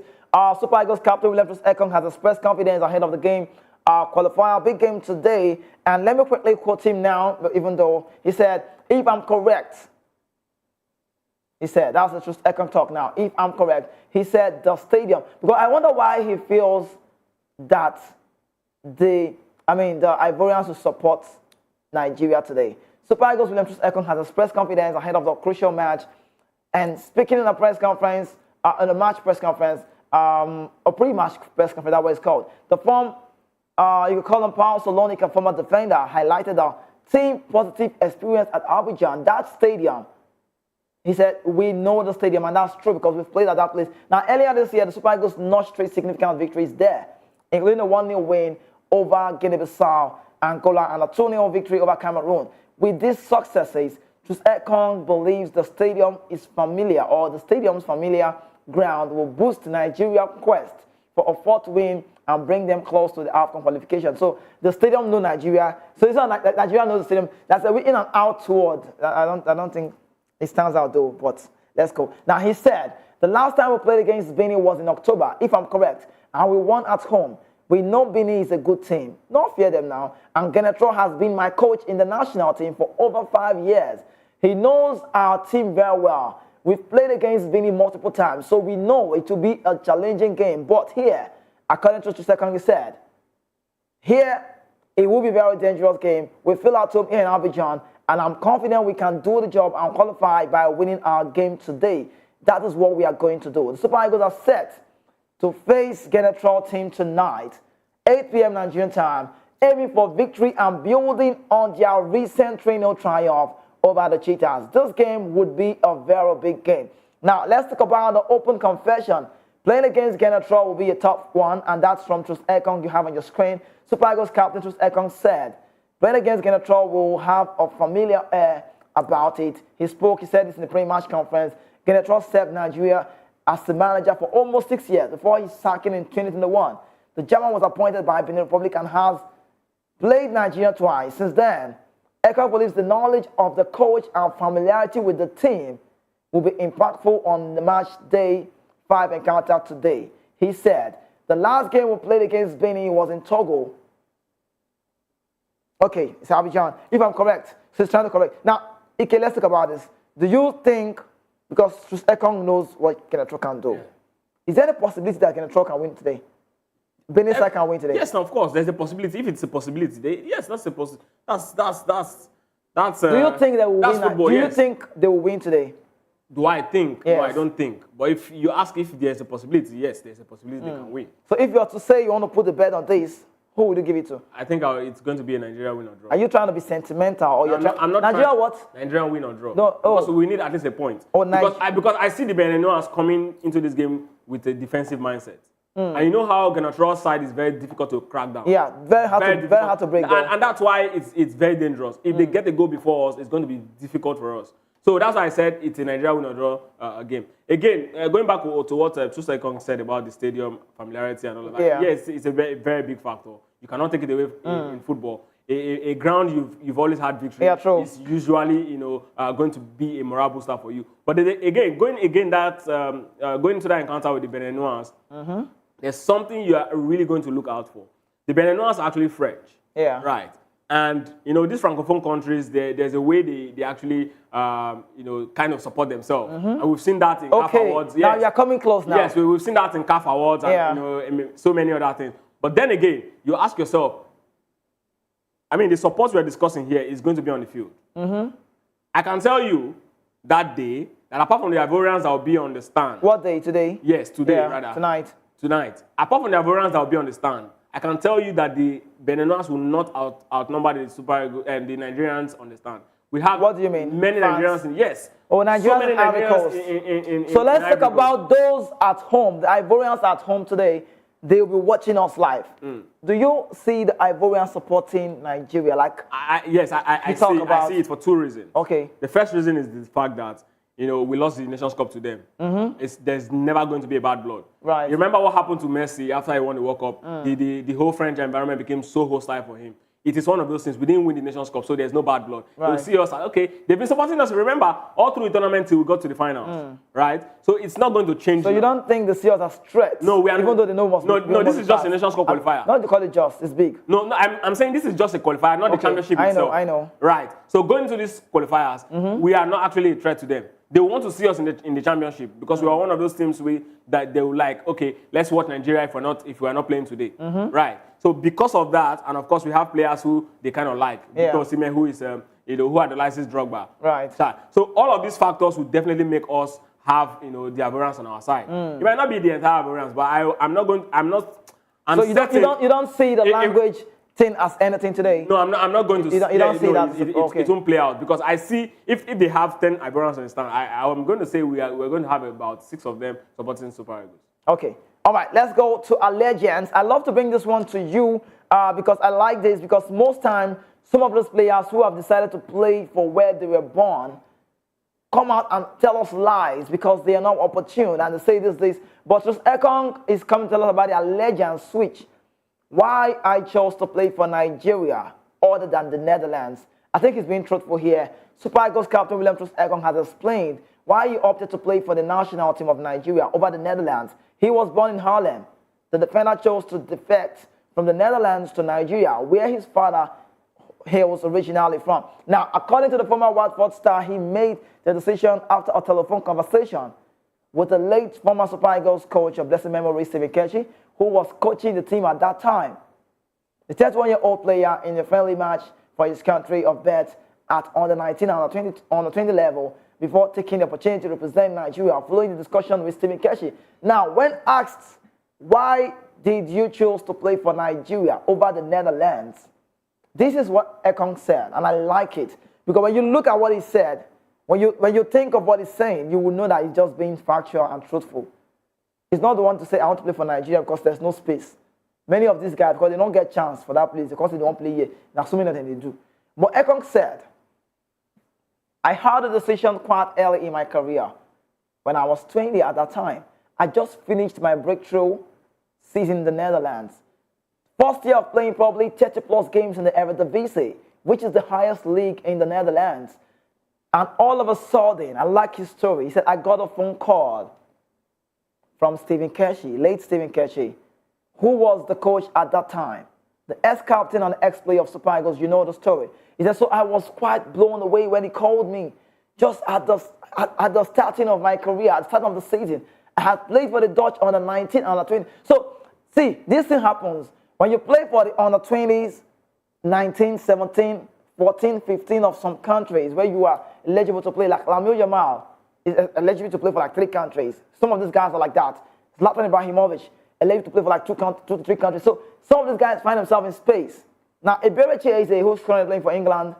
Super Eagles captain William Troost-Ekong has expressed confidence ahead of the game. Qualifier, big game today. And let me quickly quote him now, even though he said, if I'm correct, he said, that's the Troost-Ekong talk now. If I'm correct, he said the stadium. Because I wonder why he feels that the Ivorians will support Nigeria today. Super Eagles William Troost-Ekong has expressed confidence ahead of the crucial match And speaking in a press conference, in a match press conference, a pre-match press conference, that's what it's called. The form, you could call him Paul Salonika, former defender, highlighted the team positive experience at Abidjan, that stadium. He said, we know the stadium, and that's true because we've played at that place. Now, earlier this year, the Super Eagles notched 3 significant victories there, including a 1-0 win over Guinea-Bissau, Angola, and a 2-0 victory over Cameroon. With these successes, Troost-Ekong believes the stadium is familiar, or the stadium's familiar ground will boost Nigeria's quest for a 4th win and bring them close to the Afcon qualification. So the stadium knows Nigeria. So it's not like Nigeria knows the stadium. That's a in and out toward. I don't think it stands out though, but let's go. Now he said, the last time we played against Benin was in October, if I'm correct, and we won at home. We know Benin is a good team. Don't fear them now. And Gernot has been my coach in the national team for over 5 years. He knows our team very well. We've played against Benin multiple times, so we know it will be a challenging game. But here, according to Troost-Ekong, he said, here, it will be a very dangerous game. We feel at home here in Abidjan, and I'm confident we can do the job and qualify by winning our game today. That is what we are going to do. The Super Eagles are set to face Gernot team tonight, 8 p.m. Nigerian time, aiming for victory and building on their recent 3-0 triumph over the Cheetahs. This game would be a very big game. Now, let's talk about the open confession. Playing against Gernot will be a tough one, and that's from Troost-Ekong you have on your screen. Super Eagles captain Troost-Ekong said, playing against Gernot will have a familiar air about it. He said this in the pre-match conference. Gernot served Nigeria as the manager for almost 6 years before his sacking in 2021. The German was appointed by Benin Republic and has played Nigeria twice. Since then, Ekong believes the knowledge of the coach and familiarity with the team will be impactful on the match day 5 encounter today. He said, the last game we played against Benin was in Togo. Okay, it's Abidjan. If I'm correct, so he's trying to correct. Now, okay, let's talk about this. Do you think, because Troost-Ekong knows what Gernot can do, is there a possibility that Gernot can win today? Benin side can win today? Yes, of course. There's a possibility. If it's a possibility, yes, that's a possibility. That's. Do you think they will win? Football, do you think they will win today? Do I think? Yes. No, I don't think. But if you ask if there's a possibility, yes, there's a possibility they can win. So if you are to say you want to put the bet on this, who would you give it to? I think it's going to be a Nigeria win or draw. Are you trying to be sentimental, or you're trying? I'm not Nigeria trying, what? Nigeria win or draw. No, because we need at least a point. Oh, because I see the Beninois coming into this game with a defensive mindset. And you know how Gernot's side is very difficult to crack down. Yeah, very hard to break down. And that's why it's very dangerous. If they get a goal before us, it's going to be difficult for us. So that's why I said it's a Nigeria win or draw game. Again, going back to what Troost-Ekong said about the stadium familiarity and all of that. Yeah. Yes, it's a very, very big factor. You cannot take it away in football. A ground you've always had victory is usually going to be a morale booster for you. But again, going into that encounter with the Beninois, there's something you are really going to look out for. The Beninois are actually French. Yeah. Right. And these francophone countries, there's a way they actually kind of support themselves. And we've seen that in CAF awards. Yes. Now you're coming close now. Yes, we've seen that in CAF awards and so many other things. But then again, you ask yourself, the support we're discussing here is going to be on the field. I can tell you that day that apart from the Ivorians that will be on the stand. What day? Today? Yes, today rather. Tonight. Apart from the Ivorians that will be on the stand, I can tell you that the Beninois will not outnumber the Super Eagles and the Nigerians on the stand. We have what do you mean? Many Nigerians. Yes. Oh, Nigerians so let's talk about those at home, the Ivorians at home today. They will be watching us live. Do you see the Ivorians supporting Nigeria? Yes, I see it for 2 reasons. Okay. The first reason is the fact that we lost the Nations Cup to them. There's never going to be a bad blood. Right. You remember what happened to Messi after he won the World Cup? The whole French environment became so hostile for him. It is one of those things. We didn't win the Nations Cup, so there's no bad blood. Right. They'll see us, okay, they've been supporting us, remember, all through the tournament till we got to the finals. Right? So it's not going to change. So you don't think the Seals are threats? No, we are even though they know No, this is just a Nations Cup qualifier. Not to call it just, it's big. No, I'm saying this is just a qualifier, not the championship itself. I know. Right. So going to these qualifiers, we are not actually a threat to them. They want to see us in the championship because we are one of those teams that they will like, okay, let's watch Nigeria if we are not playing today. Right. So because of that, and of course we have players who they kind of like. Because Sime, who is who idolizes Drogba. Right. So all of these factors would definitely make us have, the Ivorians on our side. It might not be the entire Ivorians, but I'm so you don't see the language thing as anything today? No, I'm not going to. You don't see that? Okay. It won't play out because I see if they have 10 Ivorians on the stand, I'm going to say we're going to have about 6 of them supporting Super Eagles. Okay. All right. Let's go to our legends. I love to bring this one to you because I like this because most time some of those players who have decided to play for where they were born come out and tell us lies because they are not opportune and they say this. But Troost-Ekong is coming to tell us about their legend switch. Why I chose to play for Nigeria other than the Netherlands. I think he's being truthful here. Super Eagles captain William Troost-Ekong has explained why he opted to play for the national team of Nigeria over the Netherlands. He was born in Harlem. The defender chose to defect from the Netherlands to Nigeria, where his father hails originally from. Now, according to the former Watford star, he made the decision after a telephone conversation with the late former Super Eagles coach of blessed memory, Stephen Keshi, who was coaching the team at that time. The 31-year-old player in a friendly match for his country of birth at under 19 and under 20 level before taking the opportunity to represent Nigeria following the discussion with Stephen Keshi. Now, when asked, why did you choose to play for Nigeria over the Netherlands? This is what Ekong said, and I like it. Because when you look at what he said, when you think of what he's saying, you will know that he's just being factual and truthful. He's not the one to say, I want to play for Nigeria because there's no space. Many of these guys, because they don't get chance for that place, because they don't play here, they're assuming that they do. But Ekong said, I had a decision quite early in my career. When I was 20 at that time, I just finished my breakthrough season in the Netherlands. First year of playing probably 30+ games in the Eredivisie, which is the highest league in the Netherlands. And all of a sudden, I like his story. He said, I got a phone call from Stephen Keshi, late Stephen Keshi, who was the coach at that time, the ex-captain and ex-player of Super Eagles. You know the story. He said, so I was quite blown away when he called me just at the starting of my career, at the start of the season. I had played for the Dutch under 19, under 20. So, see, this thing happens. When you play for the under 20s, 19, 17, 14, 15 of some countries where you are eligible to play, like Lamine Yamal is eligible to play for like 3 countries. Some of these guys are like that. Zlatan Ibrahimovic, eligible to play for like 2 to 3 countries. So some of these guys find themselves in space. Now, Eberechi who's currently playing for England,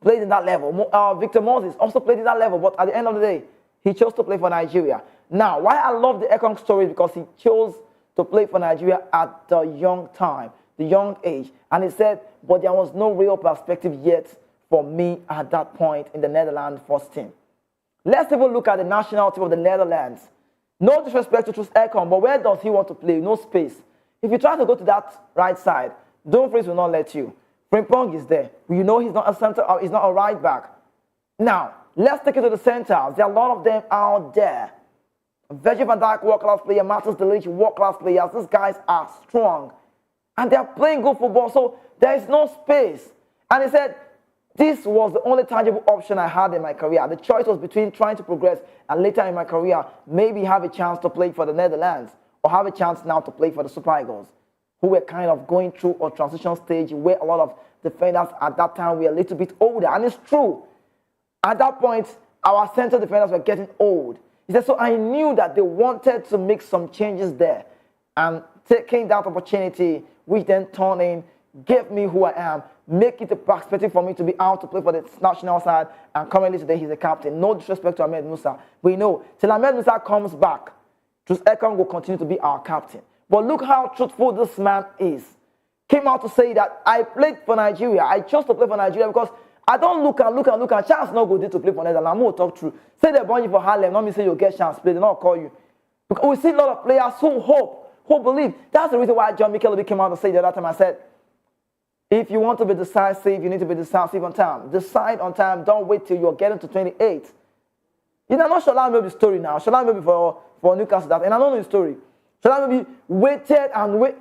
played in that level. Victor Moses also played in that level, but at the end of the day, he chose to play for Nigeria. Now, why I love the Ekong story is because he chose to play for Nigeria at the young time, the young age. And he said, but there was no real perspective yet for me at that point in the Netherlands first team. Let's take a look at the national team of the Netherlands. No disrespect to Troost-Ekong, but where does he want to play? No space. If you try to go to that right side, Dumfries will not let you. Frimpong is there. You know he's not a center, he's not a right back. Now, let's take it to the centers. There are a lot of them out there. Virgil van Dijk, world-class player. Martins de Ligt, world-class players. These guys are strong. And they're playing good football, so there is no space. And he said, this was the only tangible option I had in my career. The choice was between trying to progress and later in my career, maybe have a chance to play for the Netherlands or have a chance now to play for the Super Eagles, who were kind of going through a transition stage where a lot of defenders at that time were a little bit older. And it's true. At that point, our center defenders were getting old. He said, so I knew that they wanted to make some changes there. And taking that opportunity, which then turned in, gave me who I am, make it a perspective for me to be out to play for the national side. And currently today, he's a captain. No disrespect to Ahmed Musa. We know, till Ahmed Musa comes back, Troost-Ekong will continue to be our captain. But look how truthful this man is. Came out to say that I played for Nigeria. I chose to play for Nigeria because I don't look and chance no good to play for Netherlands. I'm going to talk true. Say they're born you for Harlem, not me say you'll get chance play. They not call you. Because we see a lot of players who hope, who believe. That's the reason why John Mikel came out to say the other time. I said, if you want to be decisive, you need to be decisive on time. Decide on time. Don't wait till you're getting to 28. You know, not Shola maybe story now. Shola maybe for Newcastle that, and I don't know the story. Shola maybe waited and wait.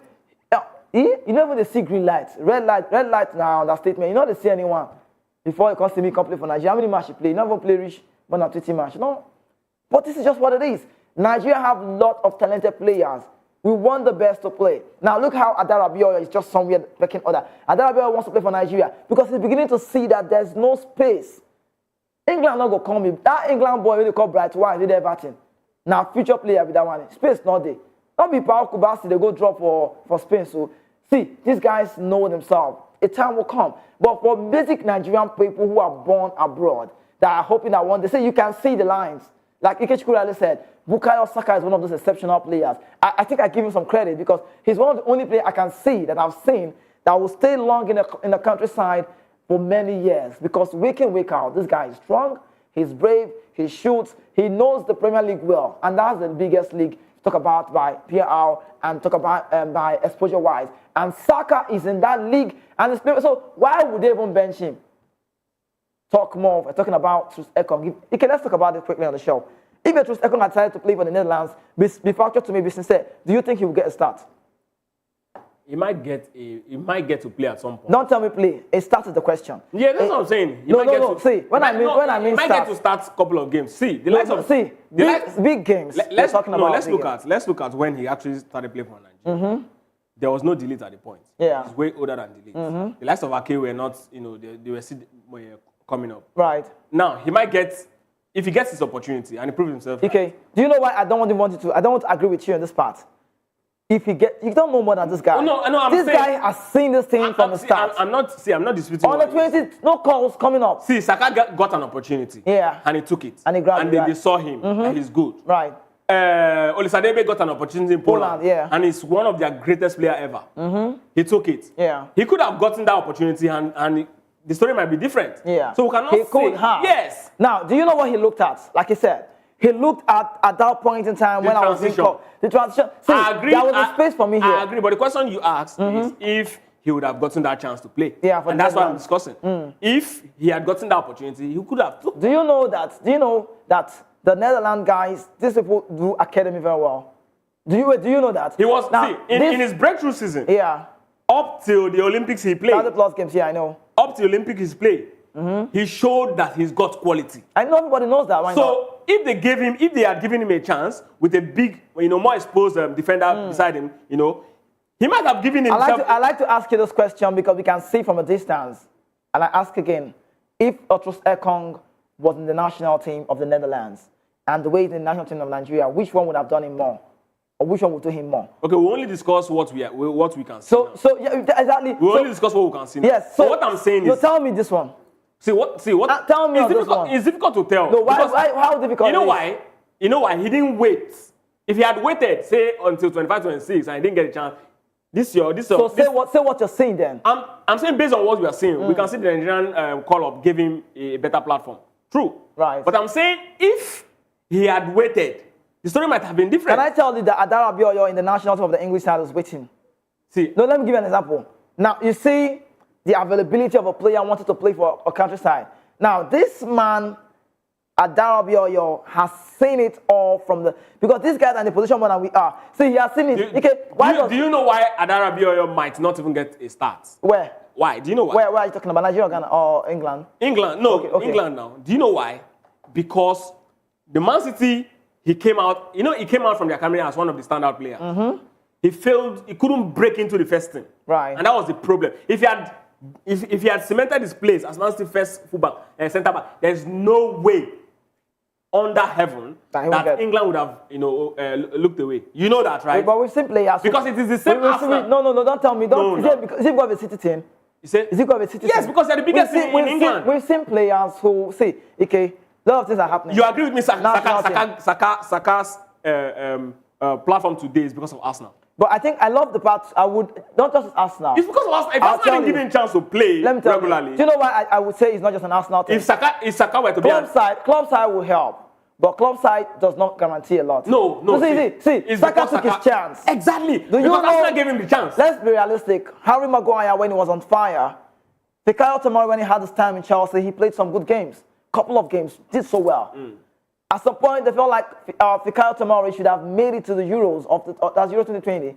You never they see green light, red light now. That statement. You know they see anyone before you come see me come play for Nigeria. How many matches you play? You never play rich, but not 20 match. No, but this is just what it is. Nigeria have a lot of talented players. We want the best to play. Now look how Adara Bioyo is just somewhere picking order. Adara Bioyo wants to play for Nigeria because he's beginning to see that there's no space. England not gonna call me. That England boy really called Bright White did everything. Now future player with that one. Space not there. Not be Paul Kubasi, they go drop for Spain. So see, these guys know themselves. A time will come. But for basic Nigerian people who are born abroad that are hoping that one day, say you can see the lines. Like Ikechukwu said, Bukayo Saka is one of those exceptional players. I think I give him some credit because he's one of the only players I can see that I've seen that will stay long in the countryside for many years. Because week in, week out, this guy is strong, he's brave, he shoots, he knows the Premier League well. And that's the biggest league to talk about by PL and talk about by exposure-wise. And Saka is in that league. And so why would they even bench him? Talk more. We're talking about Troost-Ekong. Okay, let's talk about it quickly on the show. If Troost-Ekong had decided to play for the Netherlands, be factual to me, be sincere, do you think he will get a start? He might get to play at some point. Don't tell me play. A start is the question. Yeah, that's what I'm saying. No. See, when I mean, he might get to start a couple of games. See, the likes of big games. Let's look at when he actually started playing for Nigeria. There was no delete at the point. Yeah, he's way older than delete. The likes of Ake were not, they were still coming up. Right. Now he might get, if he gets his opportunity and he proves himself. Okay. Right. Do you know why I don't want to agree with you on this part? If you don't know more than this guy. Oh, no, this guy has seen this thing from the start. I'm not disputing. On the 20th, no calls coming up. See, Saka got an opportunity. Yeah. And he took it. And he grabbed it. And they saw him. And he's good. Right. Olisadebe got an opportunity in Poland. Yeah. And he's one of their greatest players ever. He took it. Yeah. He could have gotten that opportunity and the story might be different. Yeah. So we cannot say. Yes. Now, do you know what he looked at? Like he said, he looked at that point in time when I was in the transition. See, I agree. There was a space for me here. I agree, but the question you asked is if he would have gotten that chance to play. Yeah, and that's what I'm discussing. If he had gotten that opportunity, he could have. Do you know that the Netherlands guys, these people do academy very well? Do you know that? He was now, in his breakthrough season. Yeah. Up till the Olympics he played. 30+ games, yeah, I know. Up till the Olympics he played. He showed that he's got quality. I know everybody knows that. Why not? If they had given him a chance with a big, more exposed defender beside him, he might have given himself. I like to ask you this question because we can see from a distance. And I ask again, if Troost-Ekong was in the national team of the Netherlands and the way in the national team of Nigeria, which one would have done him more? Or which one would do him more? Okay, we only discuss what we can see. So yeah, exactly. We only discuss what we can see. Yes. So what I'm saying is. Tell me this one. See what? Tell me this one. It's difficult to tell. No, how difficult? You know why? You know why? He didn't wait. If he had waited, say until 25, 26, and he didn't get a chance, say what you're saying then. I'm saying based on what we are seeing, we can see the Nigerian call-up gave him a better platform. True. Right. But I'm saying if he had waited, the story might have been different. Can I tell you that Adara Bioyo in the national team of the English side is waiting? See. No, let me give you an example. Now, you see the availability of a player wanted to play for a countryside. Now, this man, Adara Bioyo, has seen it all from because these guys are in the position more than we are. See, he has seen it. Do you know why Adara Bioyo might not even get a start? Where? Why? Do you know why? Where are you talking about? Nigeria, Ghana, or England? England. No, okay. England now. Do you know why? Because the Man City, he came out from the academy as one of the standout players. He failed, he couldn't break into the first team. Right. And that was the problem. If he had cemented his place as Man City first fullback and centre back, there's no way under heaven that England would have looked away. You know that, right? But we've seen players. Because it is the same Arsenal. No, don't tell me. Is it because of a City team? Is it because of a City team? Yes, because they're the biggest team in England. We've seen players who a lot of things are happening. You agree with me? Saka's platform today is because of Arsenal. But I think I love the part. I would not just Arsenal. It's because of Arsenal. If Arsenal didn't give him a chance to play regularly. Do you know why I would say it's not just an Arsenal team? If Saka were to be club side will help, but club side does not guarantee a lot. No. See, Saka took his chance. Exactly. Because Arsenal gave him the chance. Let's be realistic. Harry Maguire, when he was on fire, Fikayo Tomori, when he had his time in Chelsea, he played some good games. Couple of games, did so well. At some point, they felt like Fikayo Tomori should have made it to the Euros that's Euro 2020. Do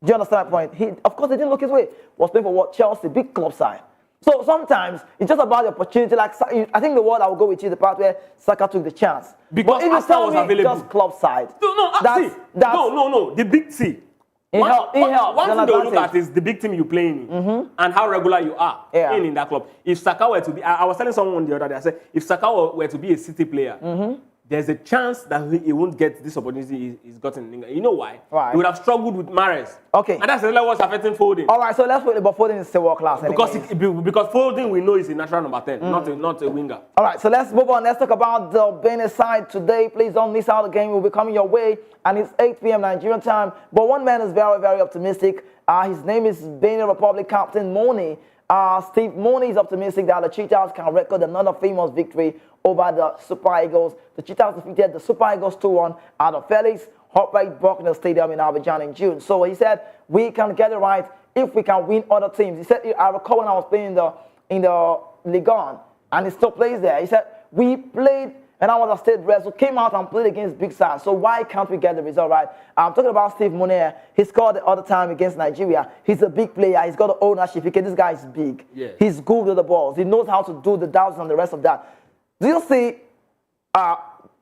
you understand my point? Of course, they didn't look his way. Was playing for Chelsea, big club side. So sometimes it's just about the opportunity. Like I think the word I will go with is the part where Saka took the chance. Because but if Arsenal was available. Just club side. No. The big C. He helps. One thing they'll look at is the big team you're playing in and how regular you are in that club. If Saka were to be, I was telling someone the other day, I said, if Saka were to be a City player, there's a chance that he won't get this opportunity he's gotten in England. You know why? Why? He would have struggled with Mahrez. Okay. And that's exactly what's affecting Foden. All right, so let's put it, but Foden is still world class. Because Foden, we know, is a natural number 10, not a winger. All right, so let's move on. Let's talk about the Benin side today. Please don't miss out. The game will be coming your way, and it's 8 p.m. Nigerian time. But one man is very, very optimistic. His name is Benin Republic captain Moni. Steve Moni is optimistic that the Cheetahs can record another famous victory over the Super Eagles. The Cheetahs defeated the Super Eagles 2-1 at the Felix Hoprite Buckner Stadium in Abidjan in June. So he said, we can get it right if we can win other teams. He said, I recall when I was playing in the Ligue 1, and he still plays there. He said, we played, and I was a state rest, so came out and played against big sides. So why can't we get the result right? I'm talking about Steve Moni. He scored the other time against Nigeria. He's a big player. He's got the ownership. This guy is big. Yeah. He's good with the balls. He knows how to do the downs and the rest of that. Do you see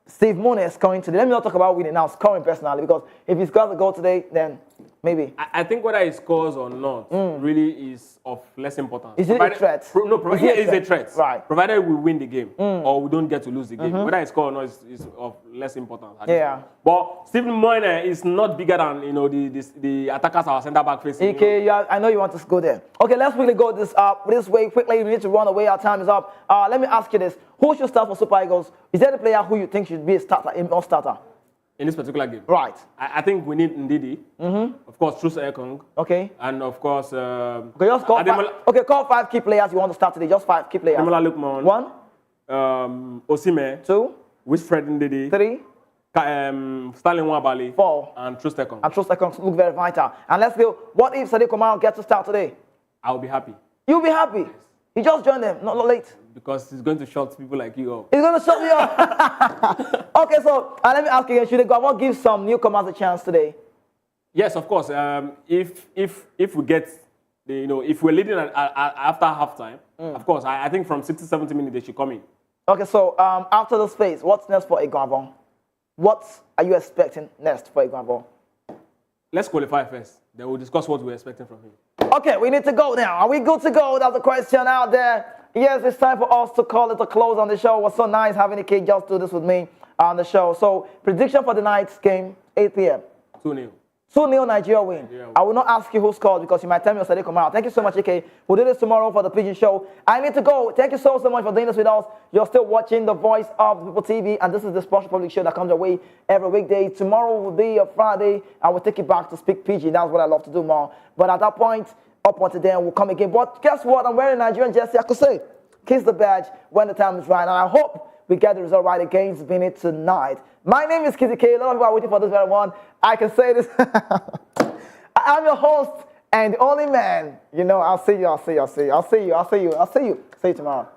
Steve Moni scoring today? Let me not talk about winning now, scoring personally, because if he scores a goal today, then maybe. I think whether he scores or not really is of less importance. Is it a threat? Provided it is a threat. Right. Provided we win the game or we don't get to lose the game. Whether he scores or not is of less importance. Yeah. But Stephen Moni is not bigger than the attackers our centre back facing. Okay, I know you want to go there. Okay, let's really go this way quickly. We need to run away. Our time is up. Let me ask you this: who should start for Super Eagles? Is there a player who you think should be a starter, a starter? In this particular game? Right. I think we need Ndidi. Of course, Troost-Ekong. Okay. And of course... okay, just call call 5 key players you want to start today. Just 5 key players. Ademola Lookman. 1. Osimhen. 2. Wilfred Ndidi. 3. Stanley Nwabali. 4. And Troost-Ekong. And Troost-Ekong look very vital. And let's go. What if Sadiq Omar gets to start today? I'll be happy. You'll be happy? Yes. You just joined them, not late. Because he's going to shut people like you up. He's going to shut me up. Okay, so let me ask you again. Should Eguavoen give some newcomers a chance today? Yes, of course. If we get, if we're leading after halftime, of course, I think from 60, 70 minutes they should come in. Okay, so after this phase, what's next for Eguavoen? What are you expecting next for Eguavoen? Let's qualify first. Then we'll discuss what we're expecting from him. Okay, we need to go now. Are we good to go? That's the question out there. Yes, it's time for us to call it a close on the show. It was so nice having a kid just do this with me on the show. So, prediction for the night's game, 8 p.m. 2-0. 2-0 Nigeria win. Yeah. I will not ask you who scored because you might tell me Sadiq Omar. Thank you so much, AK. We'll do this tomorrow for the Pigeon Show. I need to go. Thank you so much for doing this with us. You're still watching The Voice of the People TV, and this is the Sports Public show that comes your way every weekday. Tomorrow will be a Friday. I will take it back to speak Pidgin. That's what I love to do more. But at that point, up until then, we'll come again. But guess what? I'm wearing a Nigerian jersey. I could say, kiss the badge when the time is right. And I hope we get the result right against Benin tonight. My name is Kizzy K. A lot of people are waiting for this very one. I can say this. I'm your host and the only man. I'll see you tomorrow.